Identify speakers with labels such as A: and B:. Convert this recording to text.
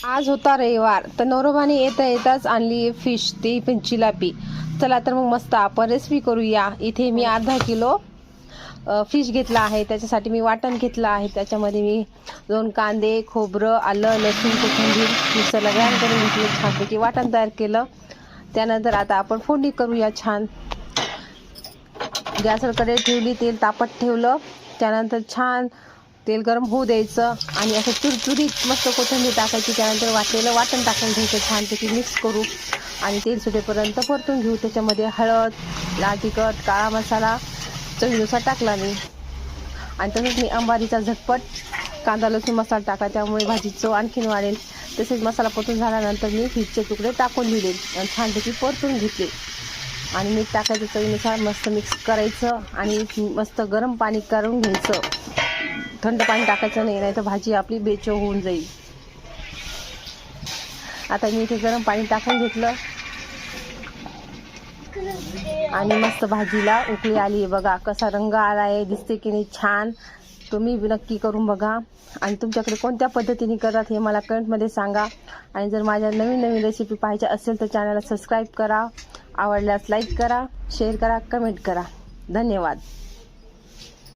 A: आज होता रविवार, तर नवरोबाने येताच आणली फिश, ती पण चिलापी. चला तर मग मस्त आपण रेसिपी करूया. इथे मी अर्धा किलो फिश घेतला आहे. त्याच्यासाठी मी वाटण घेतलं आहे. त्याच्यामध्ये मी 2 कांदे, खोबरं, आलं, लसूण, कोथिंबीर मिक्सरला ग्राइंड करून घेतलं. छानपैकी वाटण तयार केलं. त्यानंतर आता आपण फोडणी करूया. छान गॅसवर कढई ठेवली, तेल तापत ठेवलं. त्यानंतर छान तेल गरम होऊ द्यायचं आणि असं चुरचुरीत मस्त कोथिंबीर टाकायची. त्यानंतर वाटलेलं वाटण टाकून घ्यायचं. छानपैकी मिक्स करू आणि तेल सुटेपर्यंत परतून घेऊ. त्याच्यामध्ये हळद, लाल तिखट, काळा मसाला चवीनुसार टाकला मी. आणि तसंच मी अंबारीचा झटपट कांदा लसूण मसाला टाका, त्यामुळे भाजी चव आणखीन वाढेल. तसेच मसाला परतून झाल्यानंतर मी फिशचे तुकडे टाकून दिले आणि छानपैकी परतून घेतले. आणि मीठ टाकायचं चवीनुसार. मस्त मिक्स करायचं आणि मस्त गरम पाणी करून घ्यायचं. थंड पाणी टाकायचं नाही, नाहीतर भाजी आपली बेचव होऊन जाईल. आता मी इथे गरम पाणी टाकून घेतलं आणि मस्त भाजीला उकळी आली आहे. बघा कसा रंग आला आहे, दिसते की नाही छान. तुम्ही नक्की करून बघा आणि तुमच्याकडे कोणत्या पद्धतीने करतात हे मला कमेंटमध्ये सांगा. आणि जर माझ्या नवीन नवीन रेसिपी पाहायच्या असेल तर चॅनलला सबस्क्राईब करा. आवडल्यास लाईक करा, शेअर करा, कमेंट करा. धन्यवाद.